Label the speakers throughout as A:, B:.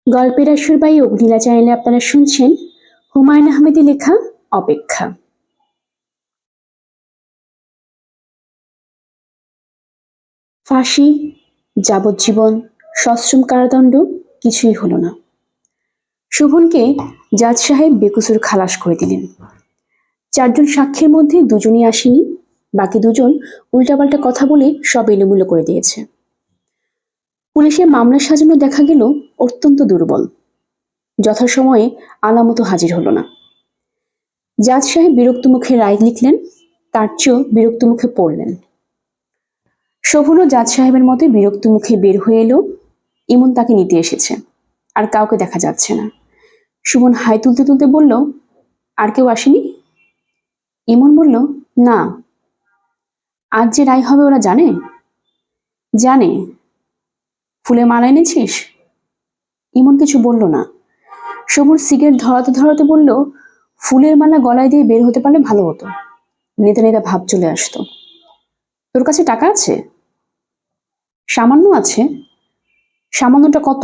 A: গল্পের আসর বাই অগ্নিলা চ্যানেলে আপনারা শুনছেন হুমায়ুন আহমেদের লেখা অপেক্ষা। ফাঁসি, যাবজ্জীবন, সশ্রম কারাদণ্ড কিছুই হলো না। শোভনকে জাজ সাহেব বেকসুর খালাস করে দিলেন। 4 জন সাক্ষীর মধ্যে 2 জনই আসেনি, বাকি 2 জন উল্টাপাল্টা কথা বলে সব এলোমেলো করে দিয়েছে। পুলিশের মামলা সাজানো দেখা গেল অত্যন্ত দুর্বল। যথাসময়ে আলামত হাজির হলো না। জাজ সাহেব বিরক্ত মুখে রায় লিখলেন, তার চেয়েও বিরক্ত মুখে পড়লেন। শোভনও জাজ সাহেবের মতে বিরক্ত মুখে বের হয়ে এলো। ইমন তাকে নিতে এসেছে, আর কাউকে দেখা যাচ্ছে না। সুমন হাই তুলতে তুলতে বলল, আর কেউ আসেনি? ইমন বলল, না। আজ যে রায় হবে ওরা জানে? জানে। ফুলে মালা এনেছিস? ইমন কিছু বলল না। শোভন সিগারেট ধরাতে ধরাতে বলল, ফুলের মালা গলায় দিয়ে বের হতে পারলে ভালো হতো, নেতা নেতা ভাব চলে আসতো। তোর কাছে টাকা আছে? সামান্য আছে। সামান্যটা কত?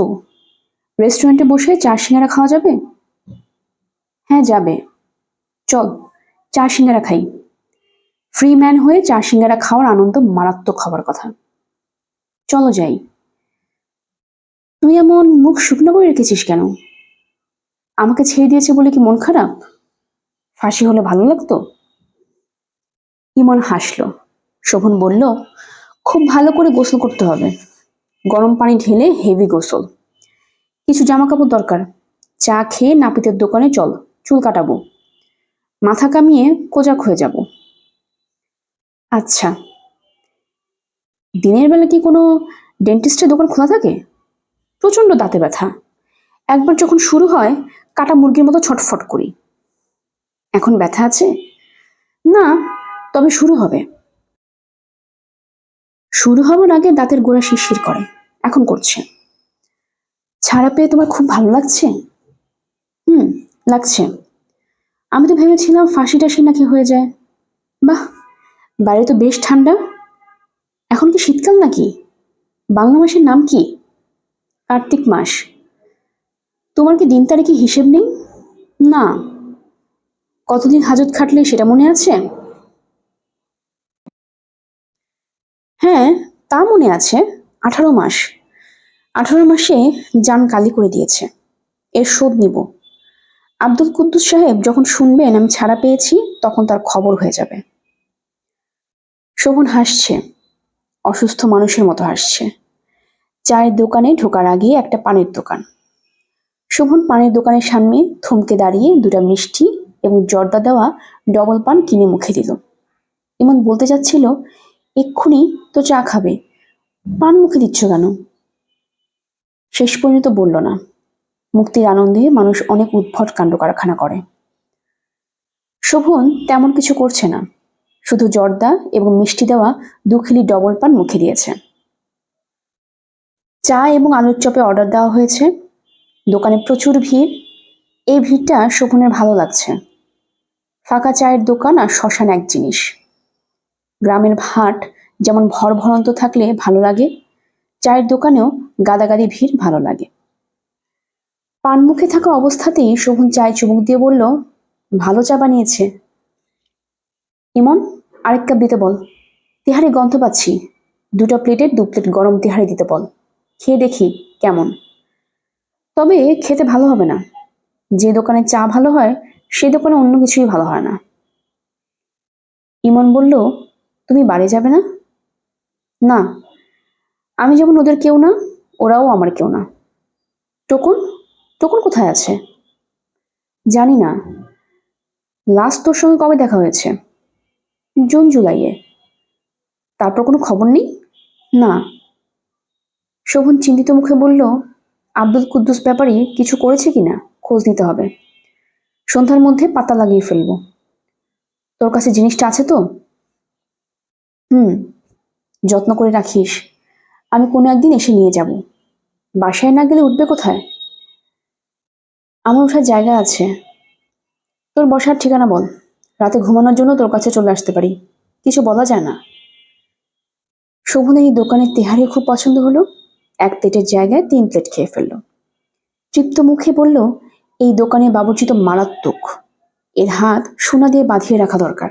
A: রেস্টুরেন্টে বসে 4 সিঙ্গারা খাওয়া যাবে? হ্যাঁ যাবে। চল 4 সিঙ্গারা খাই। ফ্রি ম্যান হয়ে 4 সিঙ্গারা খাওয়ার আনন্দ মারাত্মক হবার কথা। চলো যাই। তুই এমন মুখ শুকনো করে রেখেছিস কেন? আমাকে ছেড়ে দিয়েছে বলে কি মন খারাপ? ফাঁসি হলে ভালো লাগতো? ইমন হাসলো। শোভন বলল, খুব ভালো করে গোসল করতে হবে। গরম পানি ঢেলে হেভি গোসল। কিছু জামা কাপড় দরকার। চা খেয়ে নাপিতের দোকানে চল, চুল কাটাবো। মাথা কামিয়ে কোজাক হয়ে যাব। আচ্ছা। দিনের বেলা কি কোনো ডেন্টিস্টের দোকান খোলা থাকে? প্রচন্ড দাঁতে ব্যথা। একবার যখন শুরু হয় কাটা মুরগির মতো ছটফট করি। এখন ব্যথা আছে? না, তবে শুরু হবে। শুরু হবার আগে দাঁতের গোড়া শিরশির করে, এখন করছে। ছাড়া পেয়ে তোমার খুব ভালো লাগছে? হুম, লাগছে। আমি তো ভেবেছিলাম ফাঁসি টাসি নাকি হয়ে যায়। বাহ, বাইরে তো বেশ ঠান্ডা। এখন কি শীতকাল নাকি? বাংলা মাসের নাম কি? কার্তিক মাস। তোমার কি দিন তারিখে হিসেব নেই? না। কতদিন হাজত খাটলে সেটা মনে আছে? হ্যাঁ, তা মনে আছে। 18 মাস। 18 মাসে জান কালি করে দিয়েছে। এর শোধ নিব। আব্দুল কুদ্দুস সাহেব যখন শুনবেন আমি ছাড়া পেয়েছি, তখন তার খবর হয়ে যাবে। শোভন হাসছে, অসুস্থ মানুষের মতো হাসছে। চায়ের দোকানে ঢোকার আগে একটা পানের দোকান। শোভন পানের দোকানের সামনে থমকে দাঁড়িয়ে 2টা মিষ্টি এবং জর্দা দেওয়া ডবল পান কিনে মুখে দিল। এমন বলতে যাচ্ছিল, এক্ষুনি তো চা খাবে, পান মুখে দিচ্ছ কেন? শেষ পর্যন্ত বলল না। মুক্তির আনন্দে মানুষ অনেক উদ্ভট কাণ্ড কারখানা করে। শোভন তেমন কিছু করছে না, শুধু জর্দা এবং মিষ্টি দেওয়া 2 খিলি ডবল পান মুখে দিয়েছে। চা এবং আলুর চপে অর্ডার দেওয়া হয়েছে। দোকানে প্রচুর ভিড়। এই ভিড়টা শোভনের ভালো লাগছে। ফাঁকা চায়ের দোকান আর শ্মশান এক জিনিস। গ্রামের হাট যেমন ভরভরন্ত থাকলে ভালো লাগে, চায়ের দোকানেও গাদাগাদি ভিড় ভালো লাগে। পান মুখে থাকা অবস্থাতেই শোভন চায়ে চুমুক দিয়ে বলল, ভালো চা বানিয়েছে। ইমন, আরেক কাপ দিতে বল। তেহারি গন্ধ পাচ্ছি। 2টা প্লেটের 2 প্লেট গরম তেহারি দিতে বল। খেয়ে দেখি কেমন। তবে খেতে ভালো হবে না। যে দোকানে চা ভালো হয় সে দোকানে অন্য কিছুই ভালো হয় না। ইমন বলল, তুমি বাড়ি যাবে না? না। আমি যেমন ওদের কেউ না, ওরাও আমার কেউ না। টোকন? টোকন কোথায় আছে? জানি না। লাস্ট তোর সঙ্গে কবে দেখা হয়েছে? জুন জুলাইয়ে। তারপর কোনো খবর নেই? না। শোভন চিন্তিত মুখে বলল, আব্দুল কুদ্দুস ব্যাপারে কিছু করেছে কিনা খোঁজ নিতে হবে। সন্ধ্যার মধ্যে পাতা লাগিয়ে ফেলবো। তোর কাছে জিনিসটা আছে তো? হুম, যত্ন করে রাখিস। আমি কোনো একদিন এসে নিয়ে যাব। বাসায় না গেলে উঠবে কোথায়? আমার ওঠার জায়গা আছে। তোর বসার ঠিকানা বল, রাতে ঘুমানোর জন্য তোর কাছে চলে আসতে পারি। কিছু বলা যায় না। শোভনের এই দোকানের তেহারি খুব পছন্দ হলো। 1 প্লেটের জায়গায় 3 প্লেট খেয়ে ফেললো। তৃপ্ত মুখে বলল, এই দোকানে বাবুর্চি তো মারাত্মক, এর হাত সোনা দিয়ে বাঁধিয়ে রাখা দরকার।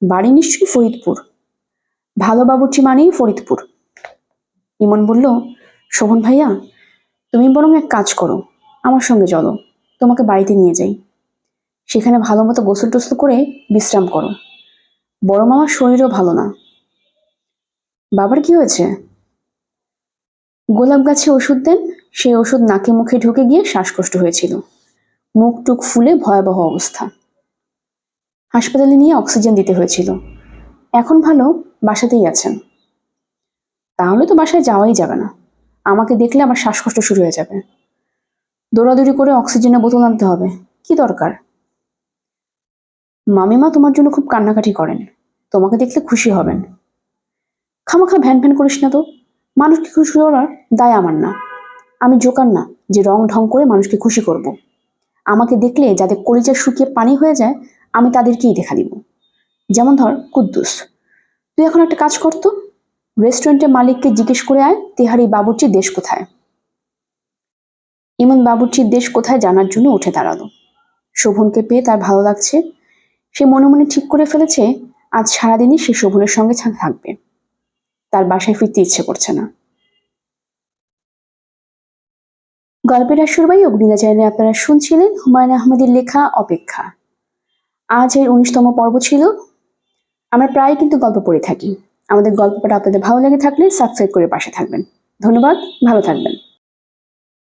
A: বাড়ি নিশ্চয়ই ফরিদপুর, ভালো বাবুর্চি মানেই ফরিদপুর। ইমন বলল, শোভন ভাইয়া, তুমি বরং এক কাজ করো, আমার সঙ্গে চলো, তোমাকে বাড়িতে নিয়ে যাই, সেখানে ভালো মতো গোসল টোসল করে বিশ্রাম করো। বড় মামার শরীরও ভালো না। বাবার কি হয়েছে? গোলাপ গাছে ওষুধ দেন, সেই ওষুধ নাকে মুখে ঢুকে গিয়ে শ্বাসকষ্ট হয়েছিল, মুখ টুক ফুলে ভয়াবহ অবস্থা। হাসপাতালে নিয়ে অক্সিজেন দিতে হয়েছিল, এখন ভালো, বাসাতেই আছেন। তাহলে তো বাসায় যাওয়াই যাবে না, আমাকে দেখলে আবার শ্বাসকষ্ট শুরু হয়ে যাবে। দৌড়াদৌড়ি করে অক্সিজেনের বোতল আনতে হবে, কি দরকার? মামিমা তোমার জন্য খুব কান্নাকাটি করেন, তোমাকে দেখলে খুশি হবেন। খামাখা ভ্যান ভ্যান করিস না তো, মানুষকে খুশি করার দায় আমার না। আমি জোকার না যে রং ঢং করে মানুষকে খুশি করব। আমাকে দেখলে যাদের কলিজা শুকিয়ে পানি হয়ে যায়, আমি তাদেরকেই দেখা দিব। যেমন ধর কুদ্দুস, তুই এখন একটা কাজ করতো, রেস্টুরেন্টের মালিককে জিজ্ঞেস করে আয় তেহারি বাবুর্চির দেশ কোথায়। ইমন বাবুর্চির দেশ কোথায় জানার জন্য উঠে দাঁড়ালো। শোভনকে পেয়ে তার ভালো লাগছে, সে মনে মনে ঠিক করে ফেলেছে আজ সারাদিনই সে শোভনের সঙ্গে থাকবে, তার বাসায় ফিরতে ইচ্ছে করছে না। গল্পের আসরবাই অগ্নিদা চ্যানেলে আপনারা শুনছিলেন হুমায়ুন আহমেদের লেখা অপেক্ষা। আজ এর 19তম পর্ব ছিল। আমরা প্রায় কিন্তু গল্প পড়ে থাকি। আমাদের গল্পটা আপনাদের ভালো লেগে থাকলে সাবস্ক্রাইব করে পাশে থাকবেন। ধন্যবাদ, ভালো থাকবেন।